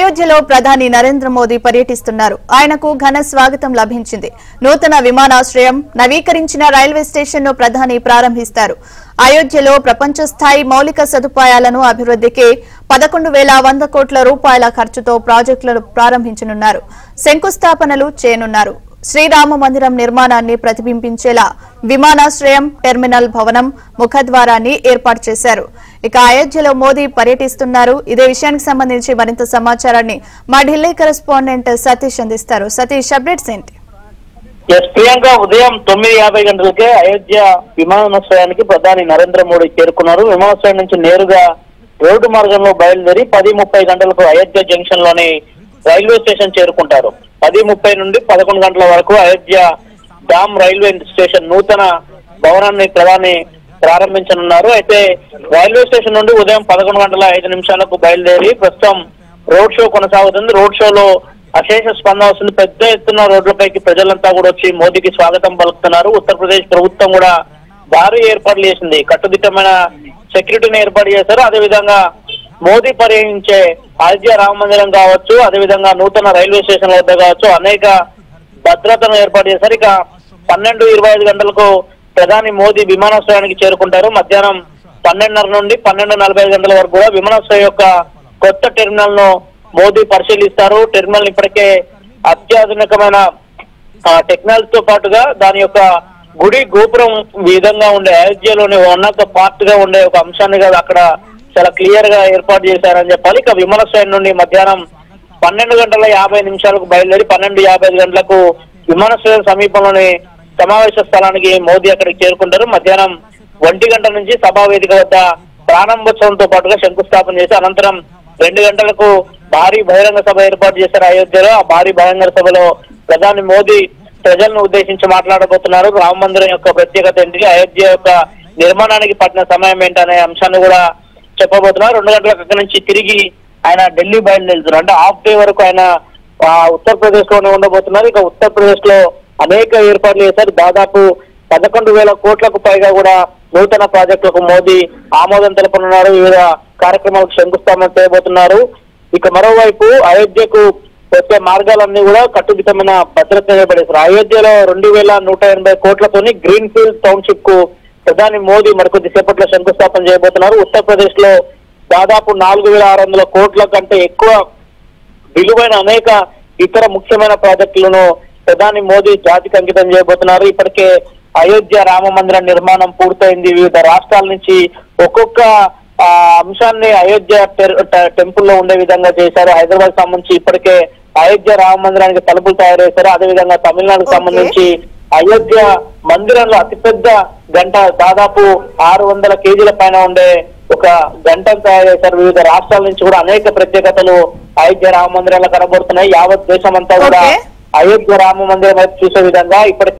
అయోధ్యలో ప్రధాని నరేంద్ర మోదీ పర్యటిస్తున్నారు. ఆయనకు ఘన స్వాగతం లభించింది. నూతన విమానాశ్రయం, నవీకరించిన రైల్వే స్టేషన్ ను ప్రధాని ప్రారంభిస్తారు. అయోధ్యలో ప్రపంచ స్థాయి మౌలిక సదుపాయాలను అభివృద్ధికి 11,100 కోట్ల రూపాయల ఖర్చుతో ప్రాజెక్టులను ప్రారంభించనున్నారు. శంకుస్థాపనలు చేయనున్నారు. శ్రీరామ మందిరం నిర్మాణాన్ని ప్రతిబింబించేలా విమానాశ్రయం, టెర్మినల్ భవనం, ముఖద్వారాన్ని ఏర్పాటు చేశారు. ఇక అయోధ్యలో మోదీ పర్యటిస్తున్నారు. ఇదే విషయానికి సంబంధించి మరింత సమాచారాన్ని మా ఢిల్లీ కరెస్పాండెంట్ సతీష్ అందిస్తారు. సతీష్, అప్డేట్స్ ఏంటి? ప్రియాంక, ఉదయం 9:50 గంటలకే అయోధ్య విమానాశ్రయానికి ప్రధాని నరేంద్ర మోడీ చేరుకున్నారు. విమానాశ్రయం నుంచి నేరుగా రోడ్డు మార్గంలో బయలుదేరి 10:30 గంటలకు అయోధ్య జంక్షన్ లోని రైల్వే స్టేషన్ చేరుకుంటారు. 10:30 నుండి 11 గంటల వరకు అయోధ్య డామ్ రైల్వే స్టేషన్ నూతన భవనాన్ని ప్రధాని ప్రారంభించనున్నారు. అయితే రైల్వే స్టేషన్ నుండి ఉదయం 11:05 బయలుదేరి ప్రస్తుతం రోడ్ షో కొనసాగుతుంది. రోడ్ షోలో అశేష స్పందన వస్తుంది. పెద్ద ఎత్తున రోడ్లపైకి ప్రజలంతా కూడా వచ్చి మోదీకి స్వాగతం పలుకుతున్నారు. ఉత్తరప్రదేశ్ ప్రభుత్వం కూడా భారీ ఏర్పాట్లు చేసింది. కట్టుదిట్టమైన సెక్యూరిటీని ఏర్పాటు చేశారు. అదేవిధంగా మోదీ పర్యటించే అయోధ్య రామ మందిరం కావచ్చు, అదేవిధంగా నూతన రైల్వే స్టేషన్ వద్ద కావచ్చు అనేక భద్రతను ఏర్పాటు చేశారు. ఇక 12:25 గంటలకు ప్రధాని మోదీ విమానాశ్రయానికి చేరుకుంటారు. మధ్యాహ్నం 12:30 నుండి 12:45 గంటల వరకు కూడా విమానాశ్రయం యొక్క కొత్త టెర్మినల్ ను మోదీ పరిశీలిస్తారు. టెర్మినల్ ఇప్పటికే అత్యాధునికమైన టెక్నాలజీతో పాటుగా దాని యొక్క గుడి గోపురం విధంగా ఉండే అయోధ్యలోని వన్ ఆఫ్ ద పార్ట్ గా ఉండే ఒక అంశాన్ని కదా అక్కడ చాలా క్లియర్ గా ఏర్పాటు చేశారని చెప్పాలి. ఇక విమానాశ్రయం నుండి మధ్యాహ్నం 12:50 బయలుదేరి 12:55 గంటలకు విమానాశ్రయం సమీపంలోని సమావేశ స్థలానికి మోదీ అక్కడికి చేరుకుంటారు. మధ్యాహ్నం 1 గంట నుంచి సభా వేదిక వద్ద ప్రారంభోత్సవంతో పాటుగా శంకుస్థాపన చేసి అనంతరం 2 గంటలకు భారీ బహిరంగ సభ ఏర్పాటు చేశారు అయోధ్యలో. ఆ భారీ బహిరంగ సభలో ప్రధాని మోదీ ప్రజలను ఉద్దేశించి మాట్లాడబోతున్నారు. రామ మందిరం యొక్క ప్రత్యేకత ఏంటి, అయోధ్య యొక్క నిర్మాణానికి పట్టిన సమయం ఏంటనే అంశాన్ని కూడా చెప్పబోతున్నారు. 2 గంటలకు అక్కడి నుంచి తిరిగి ఆయన ఢిల్లీ బయలుదేరుతున్నారు. అంటే హాఫ్ డే వరకు ఆయన ఉత్తరప్రదేశ్ లోనే ఉండబోతున్నారు. ఇక ఉత్తరప్రదేశ్ లో అనేక ఏర్పాట్లు చేశారు. దాదాపు 11,000 కోట్లకు పైగా కూడా నూతన ప్రాజెక్టులకు మోదీ ఆమోదం తెలపనున్నారు. వివిధ కార్యక్రమాలకు శంకుస్థాపన చేయబోతున్నారు. ఇక మరోవైపు అయోధ్యకు వచ్చే మార్గాలన్నీ కూడా కట్టుదిట్టమైన భద్రత ఏర్పడేశారు. అయోధ్యలో 2,180 కోట్లతోని గ్రీన్ ఫీల్డ్ టౌన్షిప్ కు ప్రధాని మోదీ మరికొద్ది సేపట్లో శంకుస్థాపన చేయబోతున్నారు. ఉత్తరప్రదేశ్ లో దాదాపు 4,600 కోట్ల కంటే ఎక్కువ విలువైన అనేక ఇతర ముఖ్యమైన ప్రాజెక్టులను ప్రధాని మోదీ జాతికి అంకితం చేయబోతున్నారు. ఇప్పటికే అయోధ్య రామ మందిర నిర్మాణం పూర్తయింది. వివిధ రాష్ట్రాల నుంచి ఒక్కొక్క అంశాన్ని అయోధ్య టెంపుల్లో ఉండే విధంగా చేశారు. హైదరాబాద్ సంబంధించి ఇప్పటికే అయోధ్య రామ మందిరానికి తలుపులు తయారు చేశారు. అదేవిధంగా తమిళనాడుకు సంబంధించి అయోధ్య మందిరంలో అతిపెద్ద గంట దాదాపు 600 కేజీల పైన ఉండే ఒక గంటను తయారు చేశారు. వివిధ రాష్ట్రాల నుంచి కూడా అనేక ప్రత్యేకతలు అయోధ్య రామ మందిరంలో కనబడుతున్నాయి. యావత్ దేశం అంతా కూడా అయోధ్య రామ మందిరం వైపు చూసే విధంగా ఇప్పటికే